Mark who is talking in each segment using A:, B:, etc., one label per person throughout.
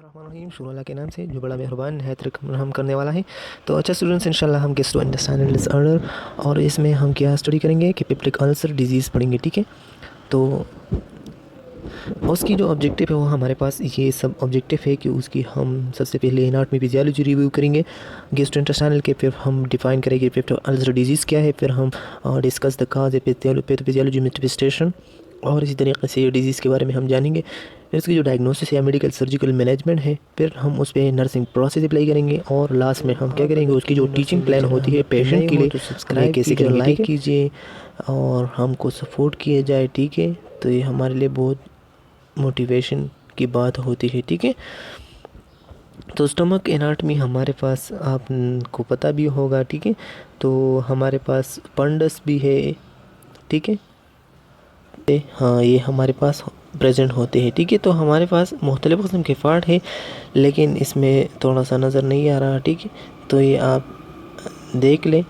A: बिस्मिल्लाहिर्रहमानिर्रहीम। शुरू अल्लाह के नाम से जो बड़ा मेहरबान नहायत रहम करने वाला है। तो अच्छा स्टूडेंट्स, इंशाल्लाह हम गेट टू अंडरस्टैंड डिसऑर्डर और इसमें हम क्या स्टडी करेंगे कि पेप्टिक अल्सर डिजीज़ पढ़ेंगे। ठीक है, तो उसकी जो ऑब्जेक्टिव है वो हमारे पास ये सब ऑब्जेक्टिव है कि उसकी हम सबसे पहले एनाटॉमी फिजियोलॉजी रिव्यू करेंगे गैस्ट्रोइंटेस्टाइनल के, फिर हम डिफाइन करेंगे पेप्टिक अल्सर डिजीज़ क्या है, फिर हम discuss the cause pathophysiology manifestation और इसी तरीके से ये डिजीज़ के बारे में हम जानेंगे। फिर उसकी जो डायग्नोसिस या मेडिकल सर्जिकल मैनेजमेंट है, फिर हम उस पर नर्सिंग प्रोसेस अप्लाई करेंगे और लास्ट में हम क्या करेंगे, उसकी जो टीचिंग प्लान होती है पेशेंट के लिए तो सब्सक्राइब कैसे करेंगे, लाइक कीजिए और हमको सपोर्ट किया जाए। ठीक है, तो ये हमारे लिए बहुत मोटिवेशन की बात होती है। ठीक है, तो स्टमक एनाटमी हमारे पास आपको पता भी होगा। ठीक है, तो हमारे पास पंडस भी है। ठीक है, हाँ ये हमारे पास प्रेजेंट होते हैं। ठीक है, तो हमारे पास मुख्तलिफ़ किस्म के पार्ट है लेकिन इसमें थोड़ा सा नज़र नहीं आ रहा। ठीक है, तो ये आप देख लें,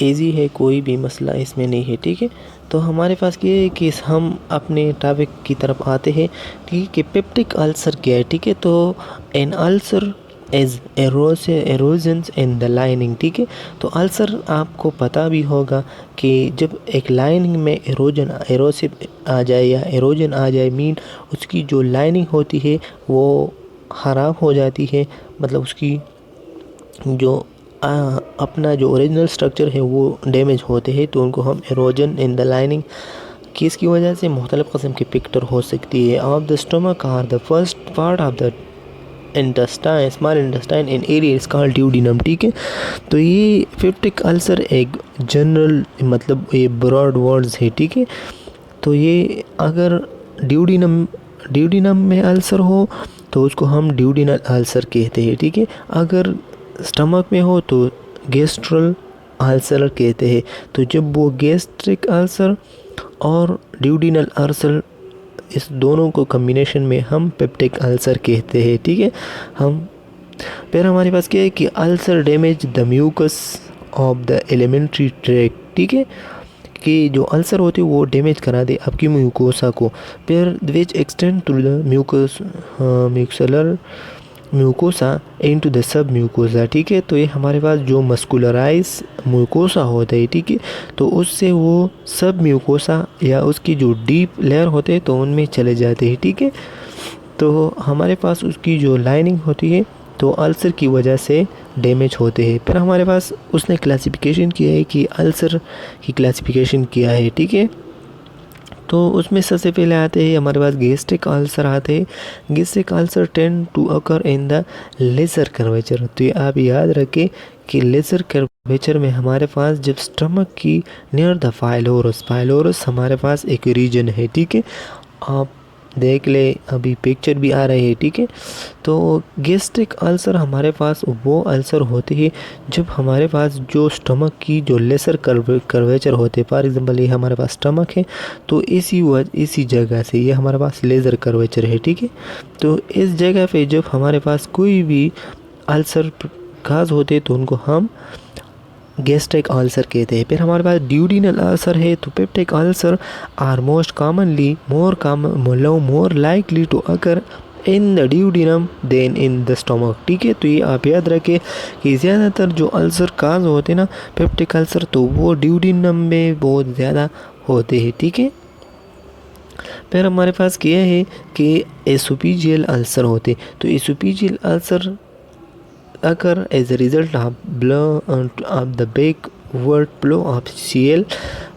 A: ईजी है, कोई भी मसला इसमें नहीं है। ठीक है, तो हमारे पास ये है कि हम अपने टॉपिक की तरफ आते हैं। ठीक है, कि पेप्टिक अल्सर क्या है। ठीक है, तो an ulcer as erosions in the lining. ठीक है, तो अल्सर आपको पता भी होगा कि जब एक लाइनिंग में एरोसिव आ जाए या एरोजन आ जाए, मीन उसकी जो लाइनिंग होती है वो ख़राब हो जाती है, मतलब उसकी जो अपना जो ओरिजिनल स्ट्रक्चर है वो डैमेज होते हैं, तो उनको हम एरोजन इन द लाइनिंग की इसकी वजह से मुख्तलिफ़ किस्म की पिक्चर हो सकती है। Of the stomach are the first part of the intestine, small intestine in area is called duodenum. ठीक है, तो ये पेप्टिक अल्सर एक जनरल मतलब ये ब्रॉड वर्ड्स है। ठीक है, तो ये अगर ड्यूडिनम में अल्सर हो तो उसको हम ड्यूडिनल अल्सर कहते हैं। ठीक है, अगर स्टमक में हो तो गैस्ट्रल अल्सर कहते हैं। तो जब वो गैस्ट्रिक अल्सर और ड्यूडिनल अल्सर इस दोनों को कम्बिनेशन में हम पेप्टिक अल्सर कहते हैं। ठीक है, हम फिर हमारे पास क्या है कि ulcer damage the mucus of the alimentary tract. ठीक है, कि जो अल्सर होते हैं वो डैमेज करा दे आपकी म्यूकोसा को। फिर which extend to the muscular mucosa into the submucosa. ठीक है, तो ये हमारे पास जो मस्कुलराइज म्यूकोसा होता है, ठीक है, तो उससे वो सब म्यूकोसा या उसकी जो डीप लेयर होते हैं तो उनमें चले जाते हैं। ठीक है, तो हमारे पास उसकी जो लाइनिंग होती है तो अल्सर की वजह से डैमेज होते हैं। फिर हमारे पास उसने क्लासिफिकेशन किया है कि अल्सर की क्लासिफिकेशन किया है। ठीक है, तो उसमें सबसे पहले आते हैं हमारे पास गैस्ट्रिक अल्सर आते हैं। Gastric ulcer tend to occur in the lesser curvature. तो ये आप याद रखें कि लेज़र कर्वेचर में हमारे पास जब स्टमक की नियर द फाइलोरस हमारे पास एक रीजन है। ठीक है, आप देख ले, अभी पिक्चर भी आ रही है। ठीक है, तो गैस्ट्रिक अल्सर हमारे पास वो अल्सर होते हैं जब हमारे पास जो स्टमक की जो लेसर कर्वेचर होते हैं, फॉर एग्जांपल ये हमारे पास स्टमक है तो इसी जगह से ये हमारे पास लेज़र कर्वेचर है। ठीक है, तो इस जगह पे जब हमारे पास कोई भी अल्सर काज होते तो उनको हम गैस्ट्रिक अल्सर कहते हैं। फिर हमारे पास ड्यूडिनल अल्सर है, तो peptic ulcer are more likely to occur in the duodenum than in the stomach. ठीक है, तो ये आप याद रखें कि ज़्यादातर जो अल्सर काज होते हैं ना पेप्टिक अल्सर, तो वो ड्यूडिनम में बहुत ज़्यादा होते हैं। ठीक है, फिर हमारे पास क्या है कि एसोफेजियल अल्सर होते, तो oesophageal ulcer occur as a result of the backward flow of Cl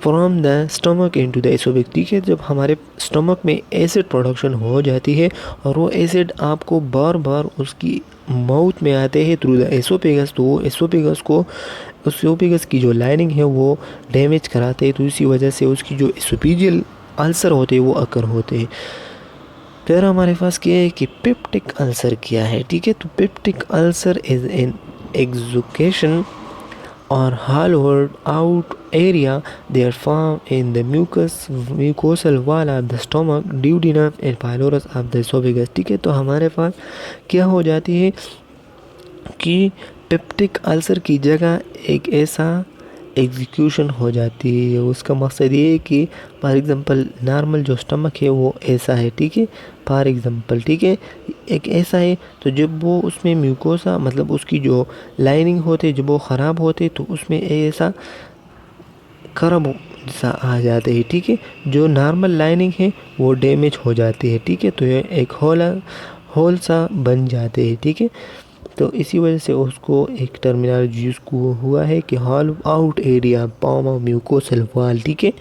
A: from the stomach into the esophagus। ठीक है, जब हमारे स्टमक में एसिड प्रोडक्शन हो जाती है और वो एसिड आपको बार बार उसकी माउथ में आते हैं थ्रू द एसोफेगस, तो वो एसोफेगस की जो लाइनिंग है वो डैमेज कराते हैं, तो इसी वजह से उसकी जो एसोफेजियल अल्सर होते हैं वो अकर होते हैं। फिर हमारे पास क्या है कि पेप्टिक अल्सर क्या है। ठीक है, तो पेप्टिक अल्सर इज एन एक्सुकेशन और hollowed out area they are found in the mucosal wall of the stomach, duodenum and pylorus of the esophagus। ठीक है, तो हमारे पास क्या हो जाती है कि पेप्टिक अल्सर की जगह एक ऐसा एग्जीक्यूशन हो जाती है। उसका मकसद ये है कि फॉर एग्ज़ाम्पल नॉर्मल जो स्टमक है वो ऐसा है, ठीक है, फॉर एग्ज़ाम्पल, ठीक है, एक ऐसा है। तो जब वो उसमें म्यूकोसा मतलब उसकी जो लाइनिंग होते जब वो ख़राब होते तो उसमें ऐसा खराब सा आ जाते हैं, ठीक है। जो नॉर्मल लाइनिंग है वो डैमेज हो जाती है, ठीक है, तो ये एक होल सा बन जाते हैं, ठीक है। तो इसी वजह से उसको एक टर्मिनोलॉजी यूज़ हुआ है कि hollow out area palm mucosal wall, ठीक है।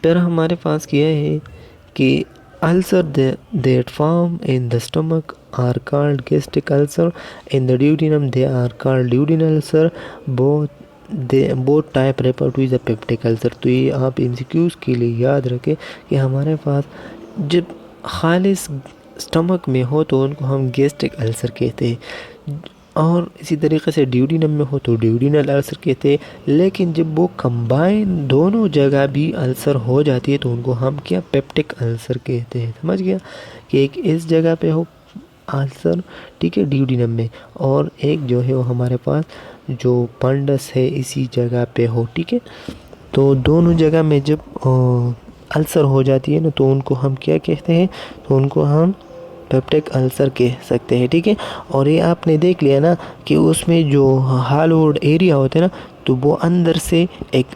A: फिर हमारे पास क्या है कि ulcer that form in the stomach are called gastric ulcer, in the duodenum they are called duodenal ulcer, both type refer to is a peptic ulcer. तो ये आप एमसीक्यूज़ के लिए याद रखें कि हमारे पास जब खालिस स्टमक में हो तो उनको हम गैस्ट्रिक अल्सर कहते हैं, और इसी तरीके से ड्यूडिनम में हो तो ड्यूडिनल अल्सर कहते हैं। लेकिन जब वो कंबाइन दोनों जगह भी अल्सर हो जाती है तो उनको हम क्या पेप्टिक अल्सर कहते हैं। समझ गया कि एक इस जगह पे हो अल्सर, ठीक है, ड्यूडिनम में, और एक जो है वो हमारे पास जो पंडस है इसी जगह पे हो, ठीक है। तो दोनों जगह में जब अल्सर हो जाती है ना तो उनको हम क्या कहते हैं, तो उनको हम पेप्टिक अल्सर कह सकते हैं, ठीक है। और ये आपने देख लिया ना कि उसमें जो हॉलोड एरिया होते हैं ना तो वो अंदर से एक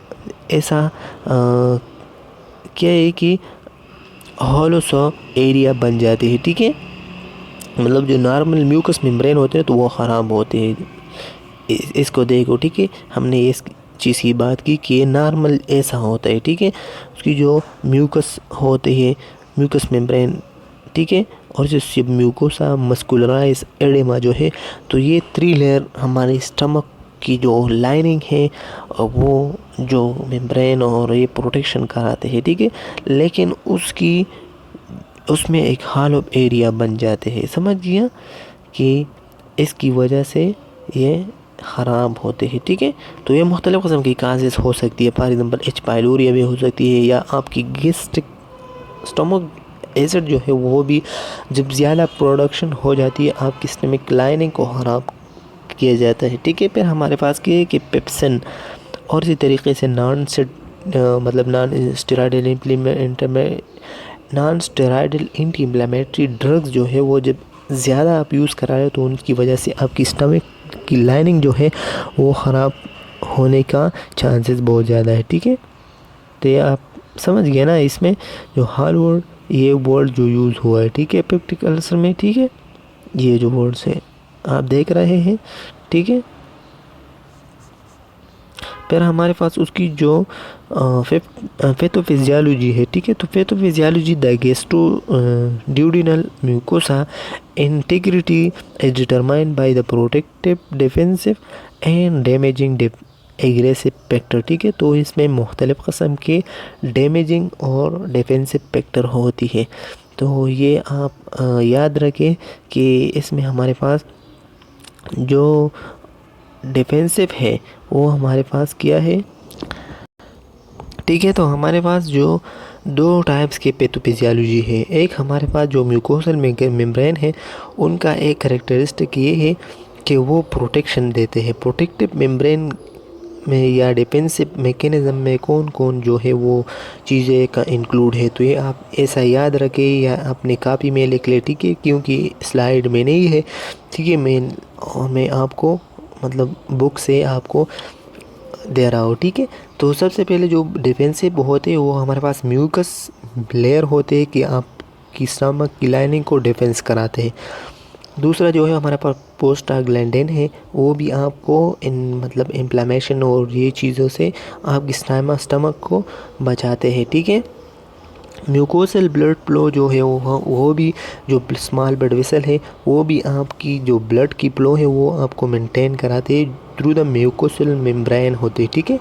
A: ऐसा क्या है कि हॉलो सा एरिया बन जाते हैं, ठीक है। मतलब जो नॉर्मल म्यूकस मेम्ब्रेन होते हैं तो वो ख़राब होते हैं। इसको देखो, ठीक है, हमने इस चीज़ की बात की कि ये नॉर्मल ऐसा होता है, ठीक है। उसकी जो म्यूकस होते हैं म्यूकस मेम्ब्रेन, ठीक है, और जो म्यूकोसा मस्कुलराइज एडेमा जो है, तो ये 3 लेयर हमारे स्टमक की जो लाइनिंग है वो जो मेम्ब्रेन और ये प्रोटेक्शन कराते हैं, ठीक है। लेकिन उसमें एक हॉलो एरिया बन जाते हैं। समझ गया कि इसकी वजह से ये ख़राब होते हैं, ठीक है। तो ये मुख्तलिफ़ किस्म की काजेज़ हो सकती है, फॉर एग्ज़ाम्पल एच पाइलोरिया भी हो सकती है, या आपकी गैस्ट्रिक स्टमक एसिड जो है वो भी जब ज़्यादा प्रोडक्शन हो जाती है आपकी स्टमक लाइनिंग को ख़राब किया जाता है, ठीक है। फिर हमारे पास क्या है कि पेप्सिन और इसी तरीके से non steroidal anti inflammatory drugs जो है वो जब ज़्यादा आप यूज़ करा रहे हो तो उनकी वजह से आपकी स्टमक की लाइनिंग जो है वो ख़राब होने का चांसेस बहुत ज़्यादा है, ठीक है। तो ये आप समझ गए ना, इसमें जो हॉल ये वर्ड जो यूज़ हुआ है, ठीक है, पेप्टिक अल्सर में, ठीक है, ये जो वर्ड्स है आप देख रहे हैं, ठीक है। फिर हमारे पास उसकी जो पैथोफिजियोलॉजी है, ठीक है। तो pathophysiology the gastro duodenal mucosa integrity is determined by the protective defensive and damaging aggressive factor, ठीक है। तो इसमें मुख्तलिफ़ क़स्म के डैमेजिंग और डिफेंसिव फैक्टर होती है। तो ये आप याद रखें कि इसमें हमारे पास जो डिफेंसिव है वो हमारे पास क्या है, ठीक है। तो हमारे पास जो 2 टाइप्स के पैथोफिजियोलॉजी है, एक हमारे पास जो म्यूकोसल मेम्ब्रेन है उनका एक कैरेक्टरिस्टिक ये है कि वो प्रोटेक्शन देते हैं। प्रोटेक्टिव मेम्ब्रेन में या डिफेंसिव मैकेनिज़्म में कौन कौन जो है वो चीज़ें का इंक्लूड है, तो ये आप ऐसा याद रखें या अपने कापी में लिख ले, ठीक है, क्योंकि स्लाइड में नहीं है, ठीक है। मैं आपको मतलब बुक से आपको दे रहा हूँ, ठीक है। तो सबसे पहले जो डिफेंसिव होते हैं वो हमारे पास म्यूकस लेयर होते हैं कि आपकी स्टमक की लाइनिंग को डिफेंस कराते हैं। दूसरा जो है हमारे पास प्रोस्टाग्लैंडिन है, वो भी आपको मतलब इन्फ्लेमेशन और ये चीज़ों से आपकी स्टमक को बचाते हैं, ठीक है। म्यूकोसल ब्लड फ्लो जो है वो भी जो स्मॉल ब्लड वेसल है वो भी आपकी जो ब्लड की फ्लो है वो आपको मेंटेन कराते हैं थ्रू द म्यूकोसल मेम्ब्रेन होते हैं, ठीक है।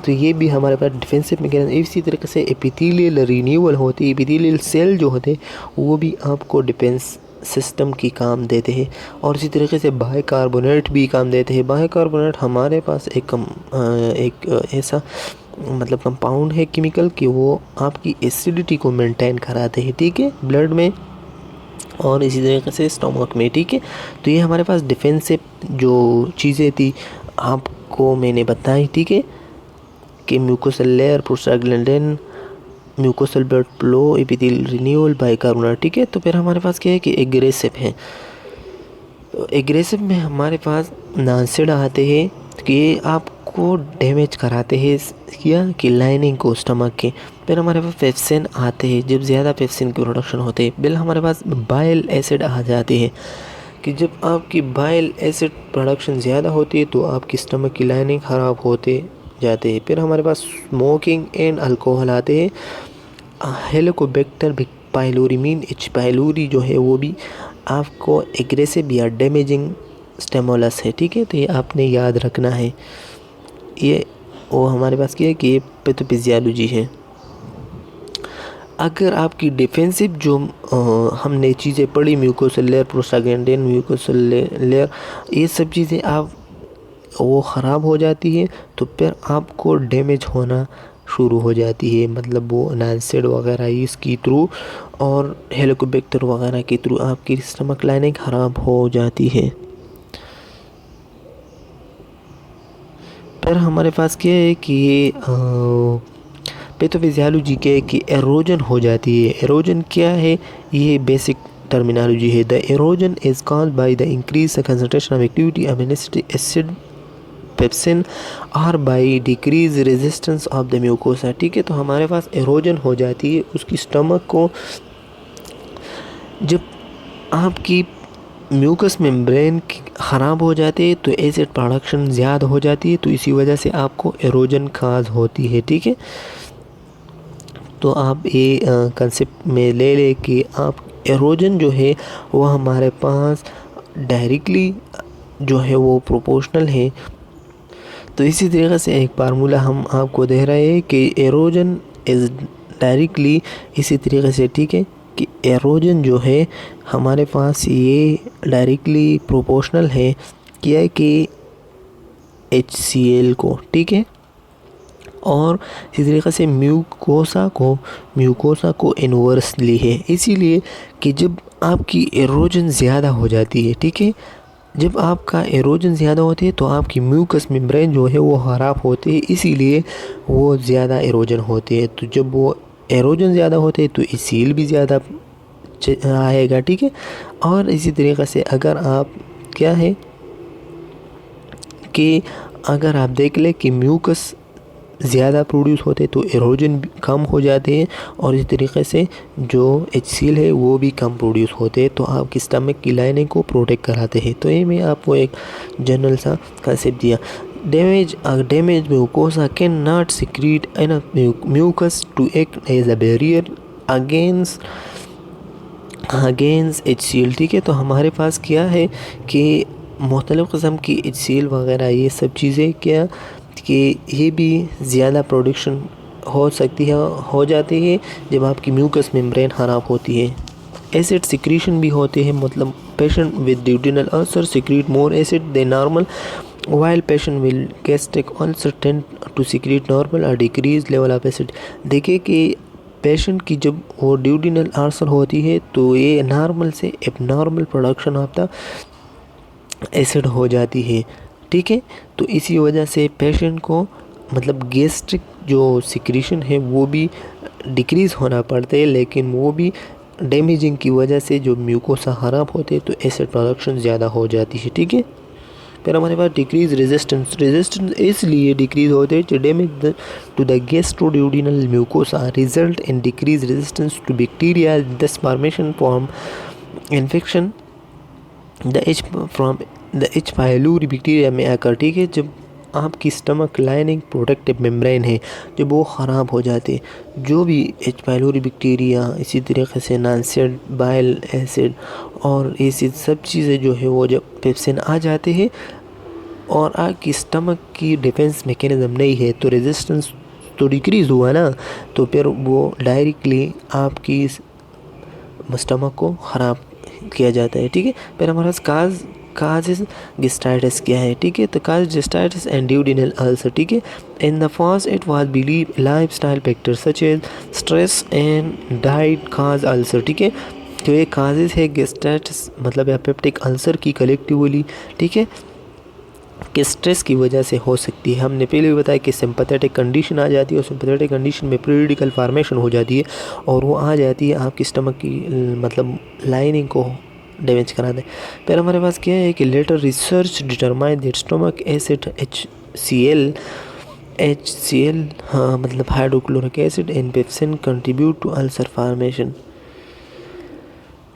A: तो ये भी हमारे पास डिफेंसिव मैकेनिज्म। इसी तरीके से एपिथेलियल रिन्यूअल होती है, एपिथेलियल सेल जो होते हैं वो भी आपको डिफेंस सिस्टम की काम देते हैं। और इसी तरीके से बाइकार्बोनेट भी काम देते हैं। बाइकार्बोनेट हमारे पास एक ऐसा मतलब कंपाउंड है केमिकल कि वो आपकी एसिडिटी को मेंटेन कराते हैं, ठीक है, ब्लड में और इसी तरीके से स्टमक में, ठीक है। तो ये हमारे पास डिफेंसिव जो चीज़ें थी, आप आपको मैंने बताई, ठीक है, कि mucosal layer, prostaglandin, mucosal blood flow, epithelial renewal, bicarbonate, ठीक है। तो फिर हमारे पास क्या है कि एग्रेसिव है। तो एग्रेसिव में हमारे पास नानसेड आते हैं कि आपको डैमेज कराते हैं क्या कि लाइनिंग को स्टमक के। फिर हमारे पास पेप्सिन आते हैं, जब ज़्यादा पेप्सिन की प्रोडक्शन होते हैं। फिर हमारे पास बाइल एसिड आ जाते हैं कि जब आपकी बाइल एसिड प्रोडक्शन ज़्यादा होती है तो आपकी स्टमक की लाइनिंग ख़राब होते जाते हैं। फिर हमारे पास स्मोकिंग एंड अल्कोहल आते हैं। Helicobacter pylori mean H pylori जो है वो भी आपको एग्रेसिव या डैमेजिंग स्टेमोलस है, ठीक है। तो ये आपने याद रखना है। ये वो हमारे पास क्या है कि ये पैथोफिजियोलॉजी है। अगर आपकी डिफेंसिव जो हमने चीज़ें पढ़ी, mucosal layer, prostaglandin, mucosal layer, ये सब चीज़ें आप वो ख़राब हो जाती है तो फिर आपको डैमेज होना शुरू हो जाती है। मतलब वो नानसेड वगैरह इसकी थ्रू और हेलिकोबैक्टर वगैरह के थ्रू आपकी स्टमक लाइनिंग ख़राब हो जाती है। फिर हमारे पास क्या है कि पैथोफिजियोलॉजी के कि एरोजन हो जाती है। एरोजन क्या है, ये बेसिक टर्मिनोलॉजी है। The erosion is called by the increase concentration of activity amino acid pepsin और by decrease resistance of the mucosa, ठीक है। तो हमारे पास एरोजन हो जाती है उसकी स्टमक को। जब आपकी म्यूकस मेम्ब्रेन ख़राब हो जाती है तो एसिड प्रोडक्शन ज़्यादा हो जाती है, तो इसी वजह से आपको एरोजन काज होती है, ठीक है। तो आप ये कंसेप्ट में ले ले कि आप एरोजन जो है वो हमारे पास डायरेक्टली जो है वो प्रोपोर्शनल है। तो इसी तरीके से एक फार्मूला हम आपको दे रहे हैं कि एरोजन इज़ डायरेक्टली इसी तरीके से, ठीक है, कि एरोजन जो है हमारे पास ये डायरेक्टली प्रोपोर्शनल है क्या है कि HCl को, ठीक है। और इसी तरीके से म्यूकोसा को इन्वर्सली है, इसीलिए कि जब आपकी एरोजन ज़्यादा हो जाती है, ठीक है, जब आपका एरोजन ज़्यादा होती है तो आपकी म्यूकस मेम्ब्रेन जो है वो ख़राब होती है, इसीलिए वो ज़्यादा एरोजन होती है। तो जब वो एरोजन ज़्यादा होते हैं तो सील भी ज़्यादा आएगा, ठीक है। और इसी तरीके से अगर आप क्या है कि अगर आप देख लें कि म्यूकस ज़्यादा प्रोड्यूस होते तो एरोजन कम हो जाते हैं और इस तरीके से जो HCl है वो भी कम प्रोड्यूस होते हैं, तो आपकी स्टमक की लाइनिंग को प्रोटेक्ट कराते हैं। तो ये मैं आपको एक जनरल सा कंसेप्ट दिया। Damage mucosa can not secrete mucus to act as a barrier against HCl, ठीक है। तो हमारे पास क्या है कि मुख्तलिफ़ किस्म की HCl वगैरह ये सब चीज़ें क्या कि ये भी ज़्यादा प्रोडक्शन हो सकती है, हो जाती है जब आपकी म्यूकस मेम्ब्रेन ख़राब होती है। एसिड सिक्रीशन भी होते हैं, मतलब patient with duodenal ulcer secrete more acid than normal while patient with gastric ulcer tend to secrete normal or decreased level of acid। देखिए कि पेशेंट की जब वो ड्यूडेनल अल्सर होती है तो ये नॉर्मल से abnormal production of the acid हो जाती है, ठीक है। तो इसी वजह से पेशेंट को मतलब गैस्ट्रिक जो सिक्रीशन है वो भी डिक्रीज़ होना पड़ता है, लेकिन वो भी डैमेजिंग की वजह से जो म्यूकोसा ख़राब होते हैं तो एसिड प्रोडक्शन ज़्यादा हो जाती है, ठीक है। फिर हमारे पास डिक्रीज रेजिस्टेंस इसलिए डिक्रीज होते हैं damage to the gastroduodenal mucosa result in decrease resistance to bacteria, thus formation form infection the H pylori bacteria में आकर, ठीक है। जब आपकी स्टमक लाइनिंग प्रोटेक्टिव मेम्ब्रेन है जब वो ख़राब हो जाते, जो भी H पाइलोरी बैक्टीरिया, इसी तरीके से नानसेड, बाइल एसिड और ऐसी सब चीज़ें जो है वो जब पेप्सिन आ जाते हैं और आपकी स्टमक की डिफेंस मैकेनिज़्म नहीं है तो रेजिस्टेंस तो डिक्रीज़ हुआ ना, तो फिर वो डायरेक्टली आपकी स्टमक को ख़राब किया जाता है, ठीक है। फिर हमारे पास काजेस गैस्ट्राइटिस क्या है, ठीक है। तो cause gastritis and duodenal ulcer, ठीक है। In the first it was believe lifestyle factor such as stress and diet cause ulcer, ठीक है। तो ये काजेस है गैस्ट्राइटिस मतलब या पेप्टिक अल्सर की कलेक्टिवली, ठीक है। कि स्ट्रेस की वजह से हो सकती है। हमने पहले भी बताया कि सिंपैथेटिक कंडीशन आ जाती है और सिंपैथेटिक कंडीशन में पीरियडिकल फॉर्मेशन हो जाती है और वो आ जाती है आपकी स्टमक की मतलब लाइनिंग को डैमेज करा दे। फिर हमारे पास क्या है कि later research determine that stomach acid HCl हाँ मतलब hydrochloric acid and pepsin contribute to ulcer formation.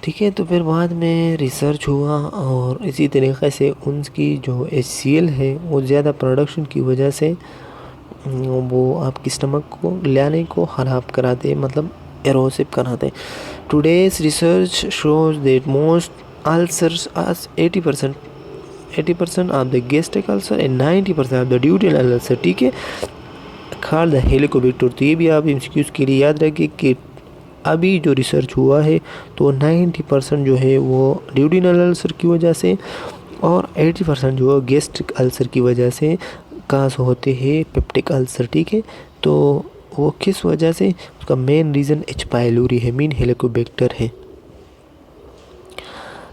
A: ठीक है, तो फिर बाद में रिसर्च हुआ और इसी तरीक़े से उनकी जो HCl है वो ज़्यादा प्रोडक्शन की वजह से वो आपकी स्टमक को लाने को ख़राब कराते मतलब एरोसिव कराते। Today's research shows that most ulcers are 80% of the gastric ulcer and 90% of the duodenal ulcer. ठीक है, खाल द हेलिकोबैक्टर। तो ये भी आप एमसीक्यूज़ के लिए याद रखिए कि अभी जो रिसर्च हुआ है तो 90% जो है वो ड्यूडेनल अल्सर की वजह से और 80% जो है गैस्ट्रिक अल्सर की वजह से काज होते हैं पेप्टिक अल्सर। ठीक है, तो वो किस वजह से, उसका मेन रीज़न H. पाइलोरी है, मीन हेलिकोबैक्टर है।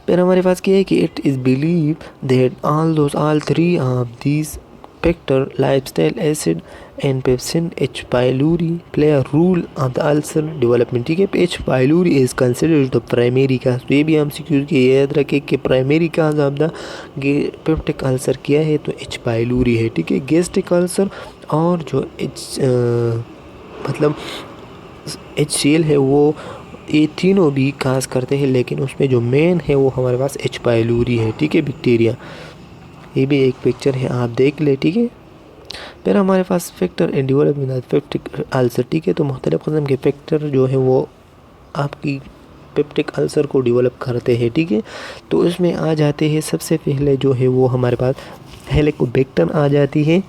A: फिर हमारे पास क्या है कि it is believe that all three of these factor lifestyle acid and pepsin H. Pylori play a role of the ulcer development. ठीक है, H. Pylori is considered the primary cause. तो ये भी हम सिक्योर के याद रखें कि primary cause of the peptic ulcer क्या है तो H. पाइलोरी है। ठीक है, गैस्ट्रिक अल्सर और जो मतलब HCl है वो ये तीनों भी काज करते हैं, लेकिन उसमें जो मेन है वो हमारे पास H. पाइलोरी है। ठीक है, बैक्टीरिया। ये भी एक पिक्चर है, आप देख ले। ठीक है, फिर हमारे पास factor and development peptic ulcer. ठीक है, तो मुख्तलिफ़ किस्म के फैक्टर जो है वो आपकी पेप्टिक अल्सर को डेवलप करते हैं। ठीक है, तो इसमें आ जाते हैं सबसे पहले जो है वो हमारे पास हेलिकोबैक्टर आ जाती है।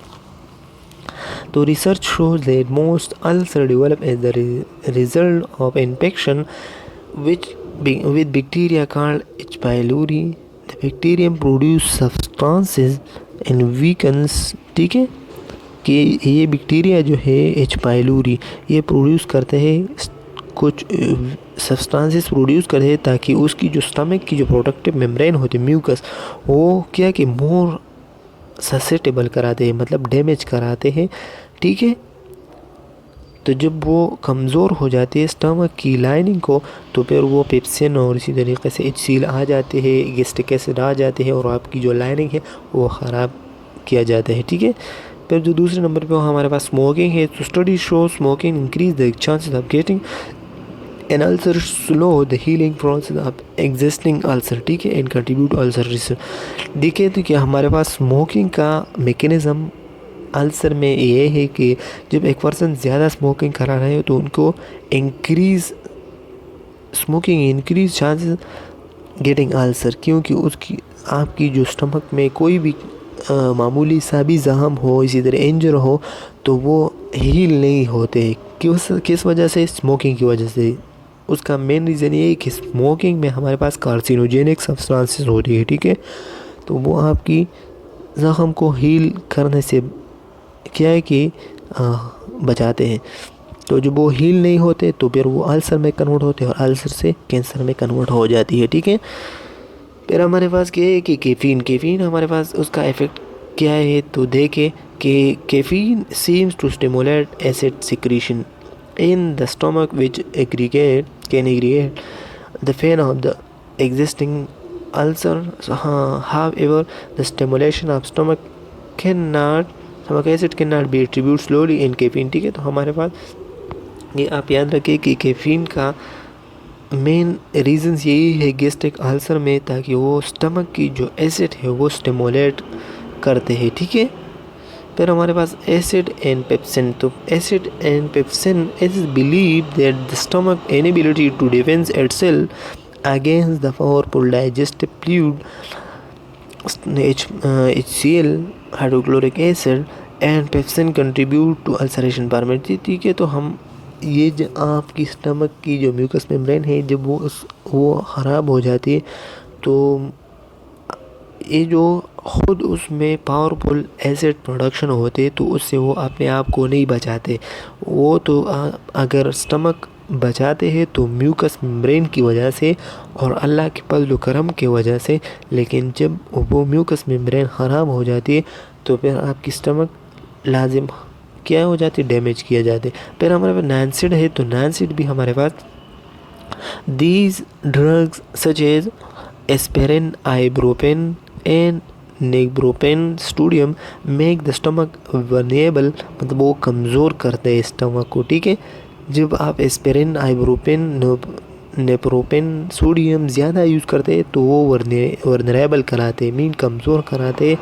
A: तो research shows that most ulcer develop as the result of infection with bacteria called H. pylori. The bacterium produce substances and weakens। ठीक है, कि ये बैक्टीरिया जो है H. pylori ये प्रोड्यूस करते हैं कुछ सब्सटेंसेस प्रोड्यूस करते हैं ताकि उसकी जो स्टमक की जो प्रोटेक्टिव मेम्ब्रेन होती है म्यूकस वो क्या कि मोर ससेटेबल कराते हैं मतलब डैमेज कराते हैं। ठीक है, तो जब वो कमज़ोर हो जाती है स्टमक की लाइनिंग को तो फिर वो पेप्सिन और इसी तरीके से HCl आ जाते हैं, गैस्ट्रिक एसिड आ जाते हैं और आपकी जो लाइनिंग है वो ख़राब किया जाता है। ठीक है, फिर जो दूसरे नंबर पे हमारे पास स्मोकिंग है। तो study show smoking increase the chances of getting an ulcer, slow the healing process of existing ulcer. ठीक है, एंड कंट्रीब्यूट अल्सर रिसर्च। देखिए तो क्या हमारे पास स्मोकिंग का मेकेनिज़्म अल्सर में ये है कि जब एक पर्सन ज़्यादा स्मोकिंग करा रहे हो तो उनको smoking increase chances getting ulcer, क्योंकि उसकी आपकी जो स्टमक में कोई भी मामूली सा भी जख्म हो, इसी तरह इंजर हो तो वो हील नहीं होते। किस वजह से? स्मोकिंग की वजह से। उसका मेन रीज़न ये है कि स्मोकिंग में हमारे पास कार्सिनोजेनिक सब्सटेंसेस होती है। ठीक है, तो वो आपकी ज़ख्म को हील करने से क्या है कि बचाते हैं। तो जब वो हील नहीं होते तो फिर वो अल्सर में कन्वर्ट होते हैं और अल्सर से कैंसर में कन्वर्ट हो जाती है। ठीक है, फिर हमारे पास क्या है कि कैफ़ीन हमारे पास उसका इफ़ेक्ट क्या है तो देखें कि caffeine seems to stimulate acid secretion in the stomach which can aggregate the pain of the existing ulcer. however the stimulation of stomach acid cannot be attributed slowly in caffeine। ठीक है, तो हमारे पास ये आप याद रखें कि कैफ़ीन का मेन रीज़न्स यही है गैस्ट्रिक अल्सर में ताकि वो स्टमक की जो एसिड है वो स्टिमुलेट करते हैं। ठीक है, फिर हमारे पास एसिड एंड पेप्सिन। तो acid and pepsin is believe that the stomach inability to defend itself against the powerful digestive fluid HCl hydrochloric acid and pepsin contribute to ulceration formation. ठीक है, तो हम ये जो आपकी स्टमक की जो म्यूकस मेम्ब्रेन है जब वो ख़राब हो जाती है तो ये जो ख़ुद उसमें पावरफुल एसिड प्रोडक्शन होते तो उससे वो अपने आप को नहीं बचाते। वो तो अगर स्टमक बचाते हैं तो म्यूकस मेम्ब्रेन की वजह से और अल्लाह के फज़ल करम के वजह से। लेकिन जब वो म्यूकस मेम्ब्रेन ख़राब हो जाती है तो फिर आपकी स्टमक लाजिम क्या हो जाती है, डैमेज किया जाता है। फिर हमारे पास नैनसिड है, तो नैनसिड भी हमारे पास these drugs such as aspirin, ibuprofen and naproxen sodium make the stomach vulnerable, मतलब वो कमज़ोर करते हैं स्टमक को, ठीक है। जब आप एस्पिरिन, आइब्रोपेन, नेप्रोपेन सोडियम ज़्यादा यूज़ करते हैं तो वो वर्नरेबल कराते, मीन कमज़ोर कराते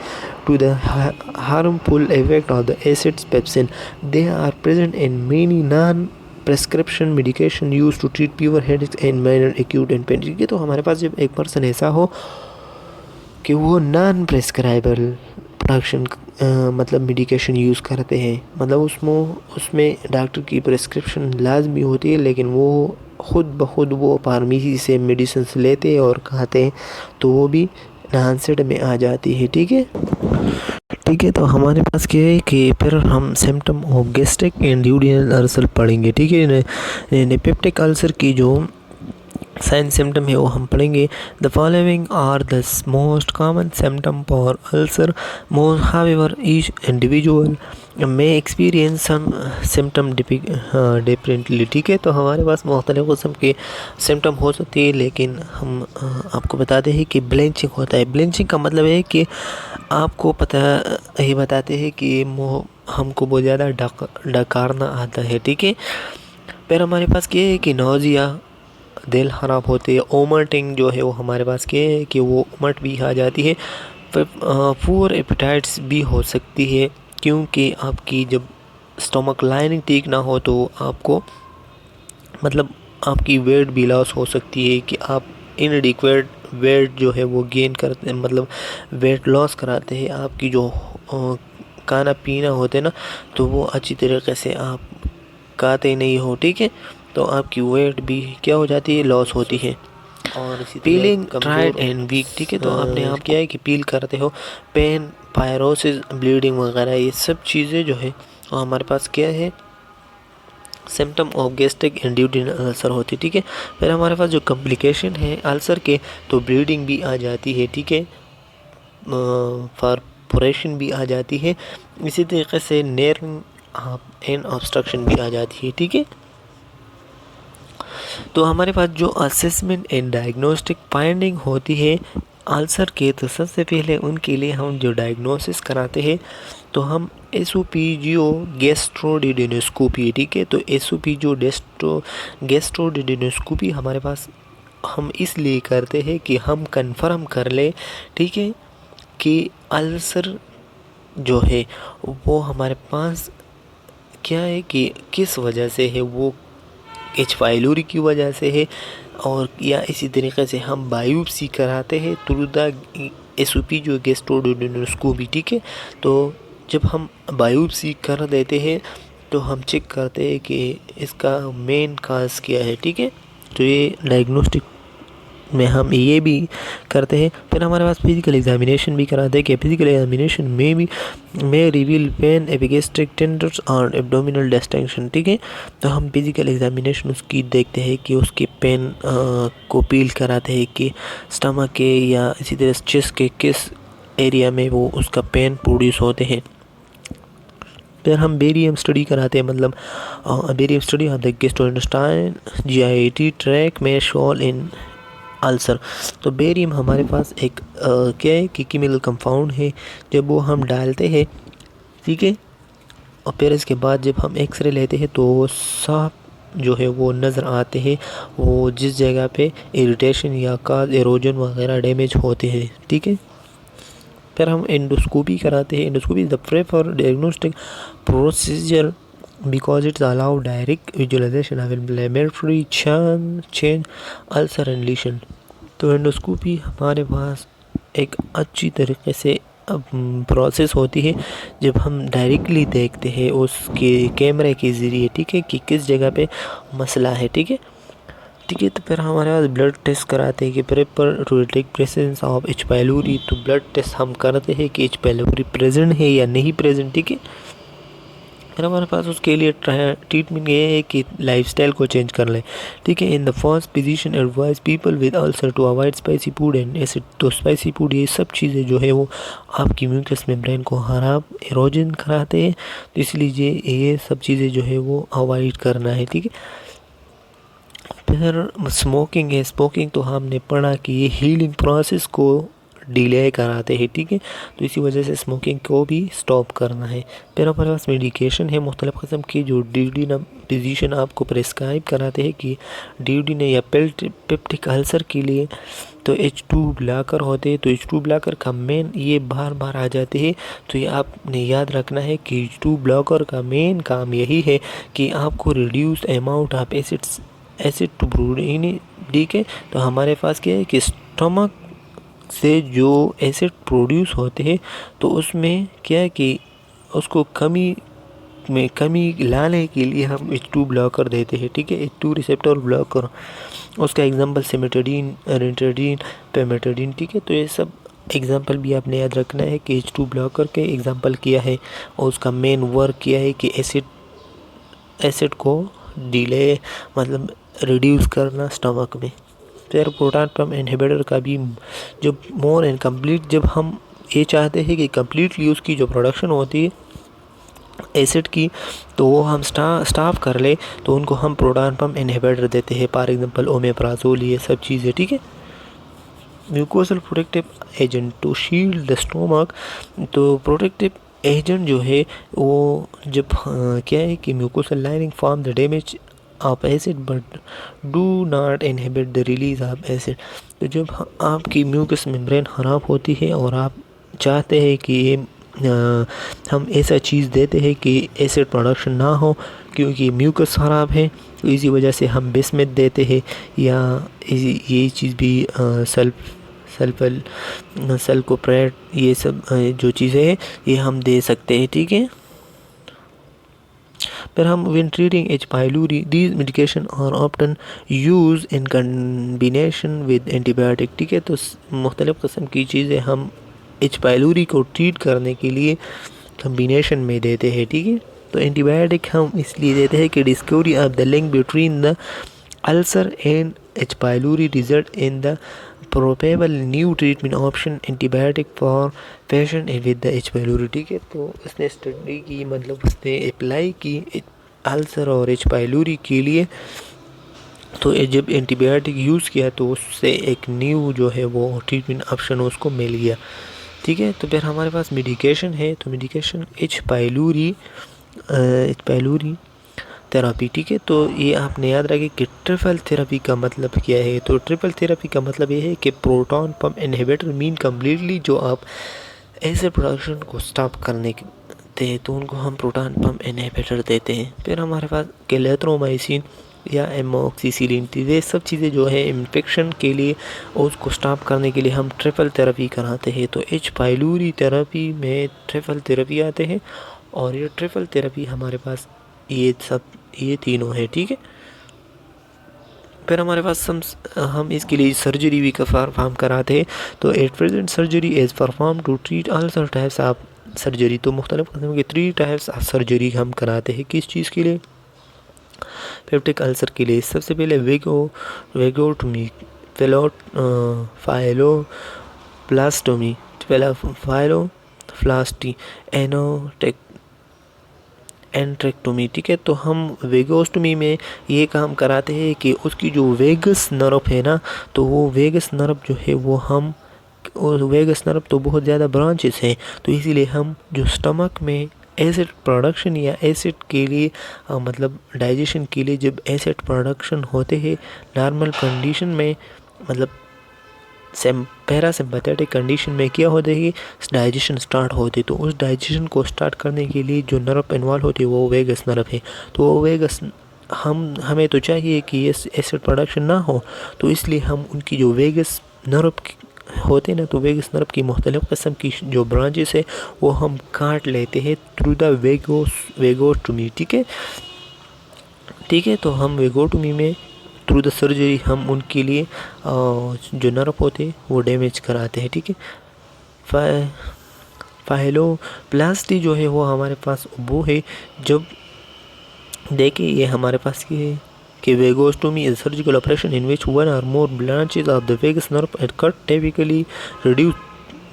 A: to the harmful effect of the acids pepsin. They are present in many non prescription medication use to treat fever, headaches and minor acute and pain. ठीक है, तो हमारे पास जब एक पर्सन ऐसा हो कि वो नॉन प्रेस्क्राइबल प्रोडक्शन मतलब मेडिकेशन यूज़ करते हैं, मतलब उसमें डॉक्टर की प्रेस्क्रिप्शन लाजमी होती है, लेकिन वो ख़ुद ब खुद वो फार्मेसी से मेडिसिन लेते हैं और खाते हैं, तो वो भी नॉनसेड में आ जाती है। ठीक है, ठीक है, तो हमारे पास क्या है कि फिर हम symptom of gastric and duodenal ulcer पढ़ेंगे। ठीक है, पेप्टिक अल्सर की जो साइन सिम्टम है वो हम पढ़ेंगे। The following are the most common symptom for ulcer, however each individual may experience some symptom differently. ठीक है, तो हमारे पास मुख्तलिफ़ किस्म के सिम्टम हो सकते हैं, लेकिन हम आपको बताते हैं कि ब्लीचिंग होता है। ब्लीचिंग का मतलब है कि आपको ये बताते हैं कि हमको बहुत ज़्यादा डकारना आता है। ठीक है, फिर हमारे पास क्या है कि नौजिया, दिल ख़राब होते हैं, ओमटिंग जो है वो हमारे पास क्या है कि वो उमट भी आ जाती है। फिर पुअर एपेटाइट्स भी हो सकती है, क्योंकि आपकी जब स्टमक लाइनिंग ठीक ना हो तो आपको मतलब आपकी वेट भी लॉस हो सकती है कि आप इनएडिक्वेट वेट जो है वो गेन करते हैं, मतलब वेट लॉस कराते हैं। आपकी जो खाना पीना होते ना तो वो अच्छी तरीके से आप खाते नहीं हो। ठीक है, तो आपकी वेट भी क्या हो जाती है, लॉस होती है। और इसी पीलिंग ड्राइड एंड वीक। ठीक है, तो आपने आप क्या है कि पील करते हो, पेन, पायरोसिस, ब्लीडिंग वगैरह, ये सब चीज़ें जो है वो हमारे पास क्या है, symptom of gastric and duodenal ulcer होती है। ठीक है, फिर हमारे पास जो कॉम्प्लिकेशन है अल्सर के, तो ब्लीडिंग भी आ जाती है। ठीक है, परफोरेशन भी आ जाती है, इसी तरीके से नर्व एंड ऑब्स्ट्रक्शन भी आ जाती है। ठीक है, तो हमारे पास जो असेसमेंट एंड डायग्नोस्टिक फाइंडिंग होती है अल्सर के, तो सबसे पहले उनके लिए हम जो डायग्नोसिस कराते हैं तो हम एसोफेजियो गैस्ट्रोडुोडेनोस्कोपी। ठीक है, तो एसोफेजियो गैस्ट्रोडुोडेनोस्कोपी हमारे पास हम इसलिए करते हैं कि हम कंफर्म कर ले, ठीक है, कि अल्सर जो है वो हमारे पास क्या है कि किस वजह से है, वो एच पाइलोरी की वजह से है, और या इसी तरीके से हम बायोप्सी कराते हैं थ्रू द एसोफेजियो गैस्ट्रोडुोडेनोस्कोपी। ठीक है, तो जब हम बायोप्सी कर देते हैं तो हम चेक करते हैं कि इसका मेन काज क्या है। ठीक है, तो ये डायग्नोस्टिक में हम ये भी करते हैं। फिर हमारे पास फिजिकल एग्जामिनेशन भी कराते हैं कि फिजिकल एग्जामिनेशन में भी में रिवील पेन, एपिगैस्ट्रिक टेंडर्स और एब्डोमिनल डिस्टेंशन। ठीक है, तो हम फिजिकल एग्जामिनेशन उसकी देखते हैं कि उसके पेन को पील कराते हैं कि स्टमक के या इसी तरह चेस्ट के किस एरिया में वो उसका पेन प्रोड्यूस होते हैं। फिर हम बेरियम स्टडी कराते हैं, मतलब barium study of the gastrointestinal GIT tract में शॉल इन अल्सर। तो बेरियम हमारे पास एक क्या है कि केमिकल कंपाउंड है, जब वो हम डालते हैं, ठीक है, और फिर इसके बाद जब हम एक्सरे लेते हैं तो वो साफ जो है वो नज़र आते हैं, वो जिस जगह पे इरिटेशन या काज एरोजन वगैरह डैमेज होते हैं। ठीक है, फिर हम एंडोस्कोपी कराते हैं। Endoscopy is the prefer diagnostic procedure because it's allow direct visualization of inflammatory change, ulcer and lesion। तो एंडोस्कोपी हमारे पास एक अच्छी तरीके से प्रोसेस होती है जब हम डायरेक्टली देखते हैं उसके कैमरे के ज़रिए, ठीक है, कि किस जगह पे मसला है। ठीक है, ठीक है, तो फिर हमारे पास ब्लड टेस्ट कराते हैं कि prepare to detect presence of H pylori. तो ब्लड टेस्ट हम करते हैं कि एच पाइलोरी प्रेजेंट है या नहीं प्रेजेंट। ठीक है, फिर हमारे पास उसके लिए ट्रीटमेंट ये है कि लाइफस्टाइल को चेंज कर लें, ठीक है। In the first position advise people with ulcer to avoid spicy food and acid. तो स्पाइसी फूड ये सब चीज़ें जो है वो आपकी म्यूकस मेम्ब्रेन को खराब इरोजन कराते हैं, तो इसलिए ये सब चीज़ें जो है वो अवॉइड करना है, ठीक है। फिर स्मोकिंग है, स्मोकिंग तो हमने पढ़ा कि ये हीलिंग प्रोसेस को डिले कराते हैं, ठीक है। तो इसी वजह से स्मोकिंग को भी स्टॉप करना है। फिर हमारे पास मेडिकेशन है मुख्तलिफ़ किस्म की जो डी फिजिशियन आपको प्रेस्क्राइब कराते हैं कि डी ने या पेप्टिक अल्सर के लिए तो H2 ब्लॉकर होते हैं। तो H2 ब्लॉकर का मेन ये बार बार आ जाते हैं, तो ये आपने याद रखना है कि H2 ब्लॉकर का मेन काम यही है कि आपको reduce amount of acid to ब्रूडिन, ठीक है। तो हमारे पास क्या है कि स्टमक से जो एसिड प्रोड्यूस होते हैं तो उसमें क्या है कि उसको कमी लाने के लिए हम H2 ब्लॉकर देते हैं, ठीक है। H2 रिसेप्टर ब्लॉकर, उसका एग्जांपल सिमेटोडिन, रेंटोडिन, पेमेटोडिन, ठीक है। तो ये सब एग्जांपल भी आपने याद रखना है कि H2 ब्लॉकर के एग्जांपल किया है और उसका मेन वर्क किया है कि एसिड को डिले मतलब रिड्यूस करना स्टमक में। फिर प्रोटॉन पंप इनहिबिटर का भी जब मोर एंड कंप्लीट, जब हम ये चाहते हैं कि कम्प्लीटली उसकी जो प्रोडक्शन होती है एसिड की तो वो हम स्टॉप कर ले, तो उनको हम प्रोटॉन पंप इनहिबिटर देते हैं, फॉर एग्जांपल ओमेप्राजोल, ये सब चीज़ें, ठीक है। Mucosal protective agent to shield the stomach. तो प्रोटेक्टिव एजेंट जो है वो जब क्या है कि mucosal lining form the damage of acid but do not inhibit the release of acid. तो जब आपकी म्यूकस मेम्ब्रेन ख़राब होती है और आप चाहते हैं कि ये हम ऐसा चीज़ देते हैं कि एसिड प्रोडक्शन ना हो क्योंकि म्यूकस ख़राब है, तो इसी वजह से हम बिस्मिथ देते हैं या ये चीज़ भी सल्फोप्रेट, ये सब जो चीज़ें हैं ये हम दे सकते हैं, ठीक है। फिर हम when treating H. pylori, these medication are often used in combination with antibiotic, ठीक है। तो मुख्तलिफ़ किस्म की चीज़ें हम H. pylori को ट्रीट करने के लिए कम्बिनेशन में देते हैं, ठीक है। तो एंटीबायोटिक हम इसलिए देते हैं कि discovery of the link between the ulcer and H. pylori result in the probable new treatment option antibiotic for patient with the H. pylori, ठीक है। तो उसने स्टडी की, मतलब उसने अप्लाई की अल्सर और H. pylori के लिए, तो जब एंटीबायोटिक यूज़ किया तो उससे एक न्यू जो है वो ट्रीटमेंट ऑप्शन उसको मिल गया, ठीक है। तो फिर हमारे पास मेडिकेशन है, तो मेडिकेशन H. pylori थेरापी, ठीक है। तो ये आपने याद रखें कि ट्रिपल थेरापी का मतलब क्या है। तो ट्रिपल थेरापी का मतलब ये है कि proton pump inhibitor mean completely जो आप एसिड प्रोडक्शन को स्टॉप करने देते हैं तो उनको हम प्रोटॉन पंप इनहिबिटर देते हैं। फिर हमारे पास क्लेथ्रोमाइसिन या एमोक्सिसिलिन, ये सब चीज़ें जो है इन्फेक्शन के लिए और उसको स्टॉप करने के लिए हम ट्रिपल थेरापी कराते हैं। तो H. pylori थेरापी में ट्रिपल थेरापी आते हैं और ये ट्रिपल थेरापी हमारे पास ये तीनों है, ठीक है। फिर हमारे पास हम इसके लिए सर्जरी भी परफॉर्म कराते हैं। तो at present surgery is perform to treat all types of surgery. तो मुख्तलिफ़ किस्म के 3 टाइप्स ऑफ सर्जरी हम कराते हैं। किस चीज़ के लिए? पेप्टिक अल्सर के लिए। सबसे पहले वेगोटोमी, फाइलोप्लास्टोमी, फाइलोप्लास्टी, एंट्रेक्टोमी, ठीक है। तो हम वेगोस्टोमी में ये काम कराते हैं कि उसकी जो वेगस नर्व है ना, तो वो वेगस नर्व जो है वो हम, और वेगस नर्व तो बहुत ज़्यादा ब्रांचेस हैं, तो इसीलिए हम जो स्टमक में एसिड प्रोडक्शन या एसिड के लिए मतलब डाइजेशन के लिए जब एसिड प्रोडक्शन होते हैं नॉर्मल कंडीशन में, मतलब पैरासिम्पैथेटिक कंडीशन में क्या होता है कि डाइजेशन स्टार्ट होती है, तो उस डाइजेशन को स्टार्ट करने के लिए जो नर्व इन्वॉल्व होती है वो वेगस नर्व है। तो वो वेगस हमें तो चाहिए कि ये एसिड प्रोडक्शन ना हो, तो इसलिए हम उनकी जो वेगस नर्व होते हैं ना, तो वेगस नर्व की मुख्तलिफ़ किस्म की जो ब्रांचेस है वो हम काट लेते हैं थ्रू द वेगोटोमी, ठीक है। तो हम वेगोटोमी में थ्रू द सर्जरी हम उनके लिए जो नर्व होते हैं वो डैमेज कराते हैं, ठीक है। फाइलोप्लास्टी जो है वो हमारे पास वो है जब देखिए ये हमारे पास ये है कि vagotomy is surgical operation in which one or more branches of the vagus nerve and cut typically reduce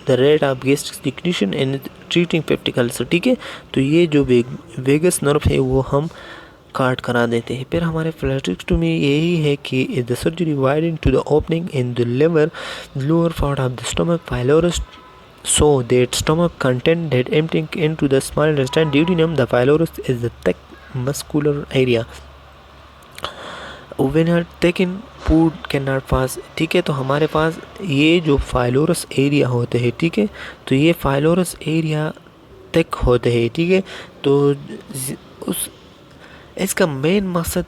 A: the rate of gastric and treating peptic ulcer. ठीक है, तो ये जो वेगस नर्व है वो हम काट करा देते हैं। फिर हमारे फ्लैटेक्टोमी यही है कि the surgery widen to the opening in the liver lower part of the stomach pylorus so that stomach content that emptying into the small intestine duodenum. The pylorus is the thick muscular area when are taken food cannot pass। ठीक है, तो हमारे पास ये जो फाइलोरस area होते हैं, ठीक है, तो ये फाइलोरस एरिया थिक होते हैं। ठीक है, तो उस इसका मेन मकसद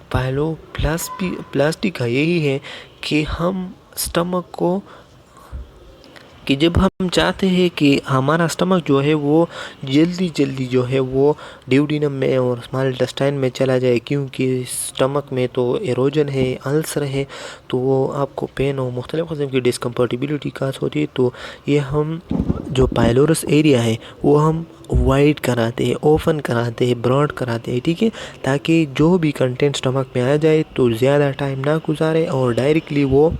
A: प्लास्टिक का यही है कि हम स्टमक को कि जब हम चाहते हैं कि हमारा स्टमक जो है वो जल्दी जो है वो ड्यूडिनम में और स्मॉल इंटेस्टाइन में चला जाए, क्योंकि स्टमक में तो एरोजन है, अल्सर है, तो वो आपको पेन और मुख्तलिफ़ किस्म की डिस्कम्फर्टेबिलिटी काज होती है। तो ये हम जो पाइलोरस एरिया है वो हम वाइड कराते हैं, ओपन कराते हैं, ब्रॉड कराते हैं। ठीक है, ताकि जो भी कंटेंट स्टमक में आ जाए तो ज़्यादा टाइम ना गुजारे और डायरेक्टली वो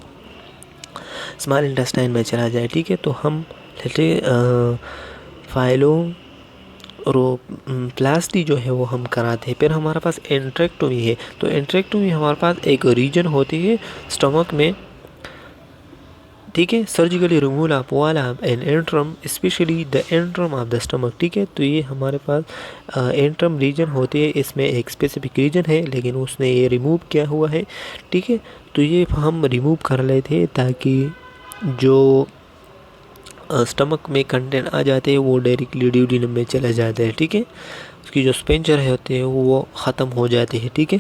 A: स्मॉल इंटेस्टाइन में चला जाए। ठीक है, तो हम प्लास्टी जो है वो हम कराते हैं। फिर हमारे पास एंट्रेक्टोमी है, तो एंट्रेक्टोमी हमारे पास एक रीजन होती है स्टमक में, ठीक है, surgically removal of wall of an antrum specially the antrum of the stomach. ठीक है, तो ये हमारे पास एंट्रम रीजन होती है, इसमें एक स्पेसिफिक रीजन है लेकिन उसने ये रिमूव किया हुआ है। ठीक है, तो ये हम रिमूव कर लेते हैं ताकि जो स्टमक में कंटेंट आ जाते हैं वो डायरेक्टली ड्यूडिनम में चला जाता है। ठीक है, उसकी जो स्पेंचर होते हैं वो ख़त्म हो जाते हैं। ठीक है,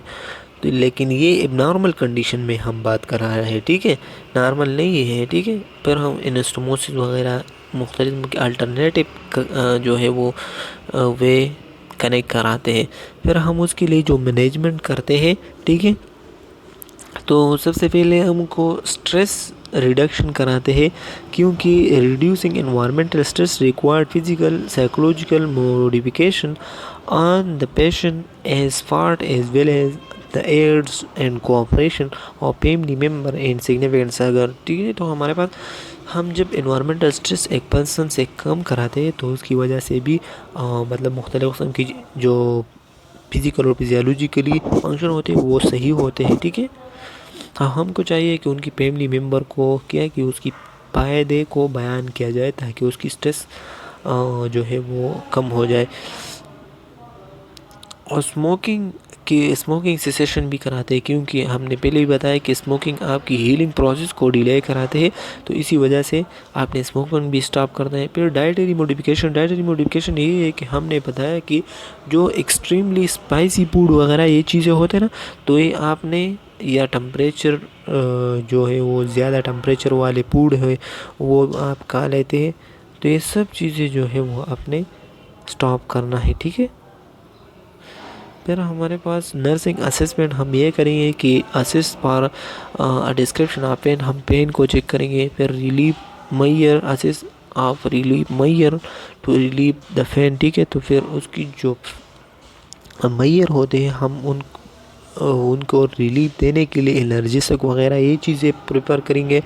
A: तो लेकिन ये नॉर्मल कंडीशन में हम बात कर रहे हैं। ठीक है, नॉर्मल नहीं है। ठीक है, फिर हम एनास्टोमोसिस वगैरह मुख्तलिफ अल्टरनेटिव जो है वो वे कनेक्ट कराते हैं। फिर हम उसके लिए जो मैनेजमेंट करते हैं, ठीक है, तो सबसे पहले हमको स्ट्रेस रिडक्शन कराते हैं, क्योंकि reducing environmental stress required physical psychological modification on the patient as part as well as the aids and cooperation of family member and significant अगर। ठीक है, तो हमारे पास हम जब एनवायरमेंटल स्ट्रेस एक पर्सन से कम कराते हैं तो उसकी वजह से भी मतलब मुख्तलिफ किस्म की जो फिज़िकल और फिजियोलॉजिकली फंक्शन होते हैं वो सही होते हैं। ठीक है, हाँ, हमको चाहिए कि उनकी फैमिली मेम्बर को क्या कि उसकी फ़ायदे को बयान किया जाए ताकि उसकी स्ट्रेस जो है वो कम हो जाए। और स्मोकिंग सेसेशन भी कराते हैं, क्योंकि हमने पहले ही बताया कि स्मोकिंग आपकी हीलिंग प्रोसेस को डिले कराते हैं, तो इसी वजह से आपने स्मोकिंग भी स्टॉप करना है। फिर डाइटरी मॉडिफिकेशन ये है कि हमने बताया कि जो एक्सट्रीमली स्पाइसी फूड वगैरह ये चीज़ें होते हैं ना, तो ये आपने या टेम्परेचर जो है वो ज़्यादा टेम्परेचर वाले फूड है वो आप खा लेते हैं, तो ये सब चीज़ें जो है वो आपने स्टॉप करना है। ठीक है, फिर हमारे पास नर्सिंग असेसमेंट हम ये करेंगे कि assist for description of pain, हम पेन को चेक करेंगे। फिर relief measure assist of relief measure to relieve the pain. ठीक है, तो फिर उसकी जो मैयर होते हैं हम उनको रिलीफ देने के लिए एनर्जिसक वगैरह ये चीज़ें प्रिपेयर करेंगे।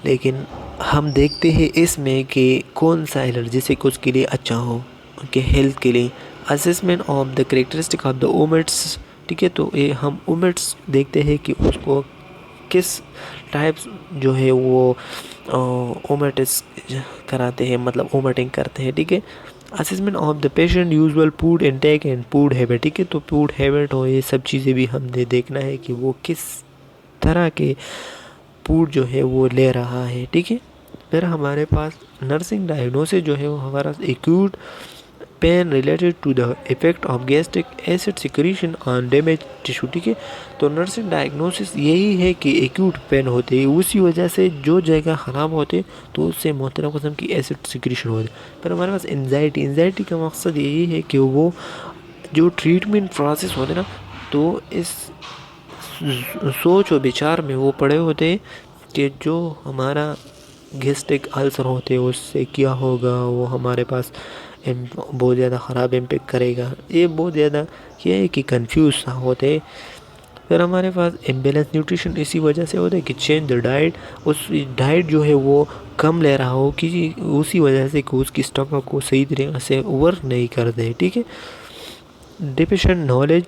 A: लेकिन हम देखते हैं इसमें कि कौन सा एनर्जिसक उसके लिए अच्छा हो, उनके हेल्थ के लिए। Assessment of the characteristic of the vomits. ठीक है, तो ये हम ओमेट्स देखते हैं कि उसको किस टाइप्स जो है वो ओमेटिस कराते हैं, मतलब ओमेटिंग करते हैं। ठीक है, assessment of the patient usual food intake and food habit. ठीक है, तो फूड हैबिट हो ये सब चीज़ें भी हमने देखना है कि वो किस तरह के फूड जो है वो ले रहा है। ठीक है, फिर हमारे पास नर्सिंग डायग्नोसिस जो है वो हमारा acute pain related to the effect of gastric acid secretion on damage tissue. ठीक है, तो नर्सिंग डायग्नोसिस यही है कि एक्यूट पेन होते हैं, उसी वजह से जो जगह ख़राब होते तो उससे मुख्तलिफ किस्म की एसिड सिक्रीशन होती। फिर हमारे पास एंजाइटी का मकसद यही है कि वो जो ट्रीटमेंट प्रोसेस होते ना, तो इस सोच और विचार में वो पड़े होते कि जो हमारा गैस्ट्रिक अल्सर होते हैं उससे क्या होगा, वो हमारे पास बहुत ज़्यादा ख़राब इम्पेक्ट करेगा। ये बहुत ज़्यादा क्या है कि कंफ्यूज सा होते। फिर हमारे पास इम्बेलेंस न्यूट्रिशन इसी वजह से होता है कि चेंज द डाइट, उस डाइट जो है वो कम ले रहा हो कि उसी वजह से कि उसकी स्टमक को सही तरीके से वर्क नहीं कर दे। ठीक है, deficient knowledge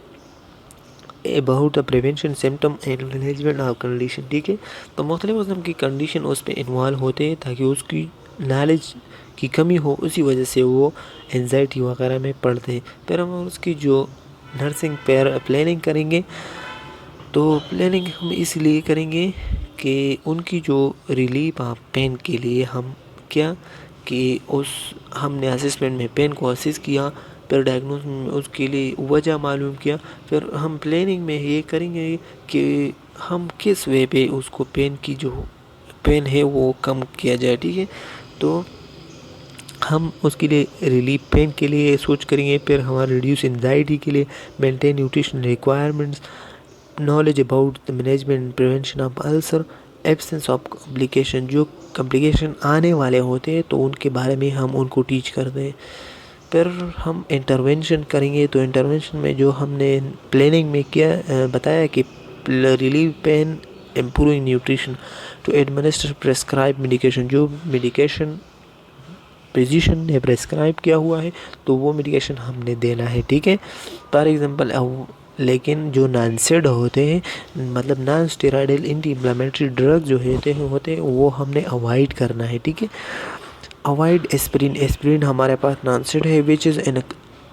A: about the prevention symptom and management of condition. ठीक है, तो मुख्तलिफ किस्म की कंडीशन उस पर इन्वॉल्व होते हैं ताकि उसकी नॉलेज की कमी हो, उसी वजह से वो एंजाइटी वगैरह में पड़ते हैं। फिर हम उसकी जो नर्सिंग प्लानिंग करेंगे, तो प्लानिंग हम इसलिए करेंगे कि उनकी जो रिलीफ ऑफ पेन के लिए हम क्या कि उस हमने असेसमेंट में पेन को असेस किया, फिर डायग्नोस में उसके लिए वजह मालूम किया, फिर हम प्लानिंग में ये करेंगे कि हम किस वे पे उसको पेन की जो पेन है वो कम किया जाए। ठीक है, तो हम उसके लिए रिलीफ पेन के लिए सोच करेंगे, फिर हमारा रिड्यूस एंजाइटी के लिए maintain nutrition requirements, knowledge about the management prevention of ulcer, absence of complication, जो कॉम्प्लिकेशन आने वाले होते हैं तो उनके बारे में हम उनको टीच करते हैं। फिर हम इंटरवेंशन करेंगे, तो इंटरवेंशन में जो हमने प्लानिंग में किया बताया कि relieve pain, improving nutrition, to administer prescribe medication, जो मेडिकेशन फिजिशियन ने प्रेस्क्राइब किया हुआ है तो वो मेडिकेशन हमने देना है। ठीक है, फॉर एग्जांपल लेकिन जो नॉन स्टेरॉइड होते हैं, मतलब non steroidal anti inflammatory drug जो होते हैं वो हमने अवॉइड करना है। ठीक है, अवॉइड एस्पिरिन, एस्पिरिन हमारे पास नॉन स्टेरॉइड है which is an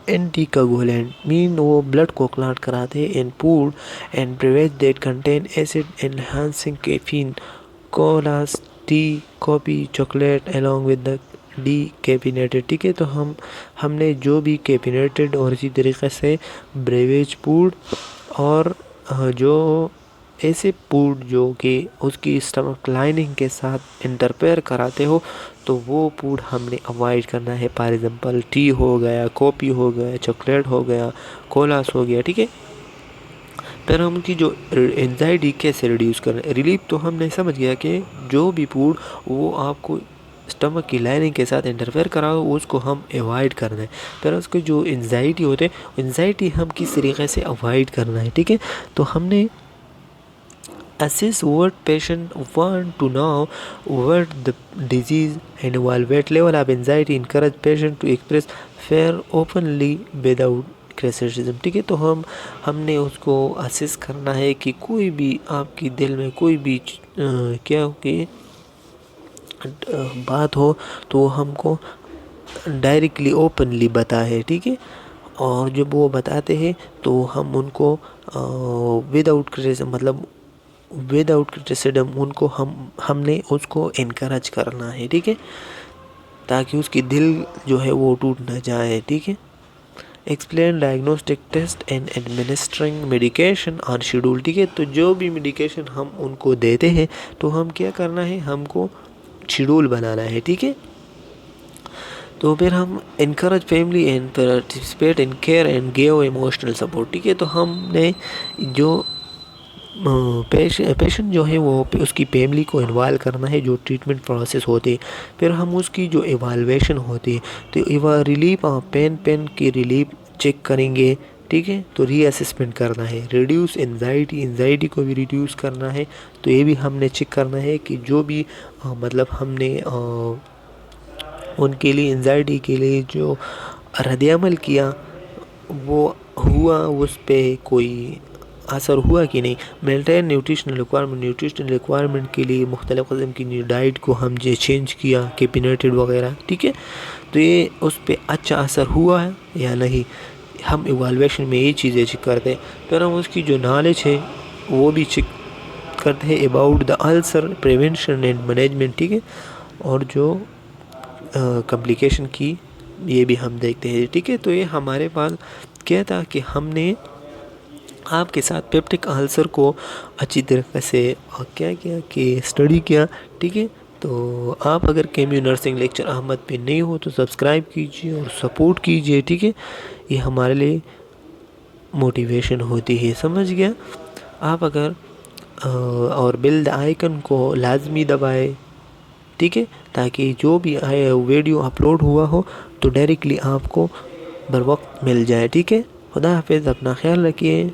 A: anticoagulant, mean वो ब्लड को क्लॉट कराते हैं in food and beverage that contain acid enhancing caffeine, colas, tea, coffee, chocolate along with the decaffeinated. ठीक है, तो हमने जो भी कैफिनेटेड और इसी तरीके से ब्रेवेज फूड और जो ऐसे फूड जो कि उसकी स्टमक लाइनिंग के साथ इंटरफेयर कराते हो तो वो फूड हमने अवॉइड करना है। फॉर एग्जांपल टी हो गया, कॉफ़ी हो गया, चॉकलेट हो गया, कोलास हो गया। ठीक है, फिर हम उनकी जो एंजाइटी कैसे रिड्यूस करें, रिलीफ तो हमने समझ गया कि जो भी फूड वो आपको स्टमक की लाइनिंग के साथ इंटरफेयर करा हो उसको हम अवॉइड करना है। फिर उसको जो एंजाइटी होते हैं, एंजाइटी हम किस तरीके से अवॉइड करना है। ठीक है, तो हमने assess what patient want to know what the disease and evaluate level of anxiety, encourage patient to express fear openly without criticism। ठीक है, तो हमने उसको असेस करना है कि कोई भी आपकी दिल में कोई भी क्या हो कि बात हो तो हमको डायरेक्टली ओपनली बताए। ठीक है, और जब वो बताते हैं तो हम उनको विदाउट क्रिटिसिज्म, मतलब विदाउट क्रिटिसिज्म उनको हमने उसको इनकरेज करना है। ठीक है, ताकि उसकी दिल जो है वो टूट ना जाए। ठीक है, explain diagnostic test and administering medication on schedule. ठीक है, तो जो भी मेडिकेशन हम उनको देते हैं तो हम क्या करना है, हमको शेड्यूल बनाना है। ठीक है, तो फिर हम encourage family and participate in care and give emotional support. ठीक है, तो हमने जो पेशेंट जो है वो उसकी फैमिली को इन्वॉल्व करना है जो ट्रीटमेंट प्रोसेस होते। फिर हम उसकी जो एवालुएशन होती है तो रिलीफ पेन की रिलीफ चेक करेंगे। ठीक है, तो रीअसेसमेंट करना है, रिड्यूस एंजाइटी को भी रिड्यूस करना है। तो ये भी हमने चेक करना है कि जो भी मतलब हमने उनके लिए एंजाइटी के लिए जो रद्द-ए-अमल किया वो हुआ, उस पर कोई असर हुआ कि नहीं। मेंटेन न्यूट्रिशनल रिक्वायरमेंट के लिए मुख्तलिफ़ किस्म की डाइट को हम जो चेंज किया, कैफिनेटेड वगैरह। ठीक है, तो ये उस पर अच्छा असर हुआ है या नहीं, हम इवालुएशन में ये चीज़ें चेक करते हैं। फिर हम उसकी जो नॉलेज है वो भी चेक करते हैं about the ulcer prevention and management. ठीक है, और जो कॉम्प्लिकेशन की ये भी हम देखते हैं। ठीक है, तो ये हमारे पास क्या था कि हमने आपके साथ पेप्टिक अल्सर को अच्छी तरीके से क्या किया कि स्टडी किया। ठीक है, तो आप अगर केम्यू नर्सिंग लेक्चर अहमद पे नहीं हो तो सब्सक्राइब कीजिए और सपोर्ट कीजिए। ठीक है, ये हमारे लिए मोटिवेशन होती है, समझ गया आप। अगर और बेल आइकन को लाजमी दबाए। ठीक है, ताकि जो भी आए वीडियो अपलोड हुआ हो तो डायरेक्टली आपको बर वक्त मिल जाए। ठीक है, खुदा हाफिज़, अपना ख्याल रखिए।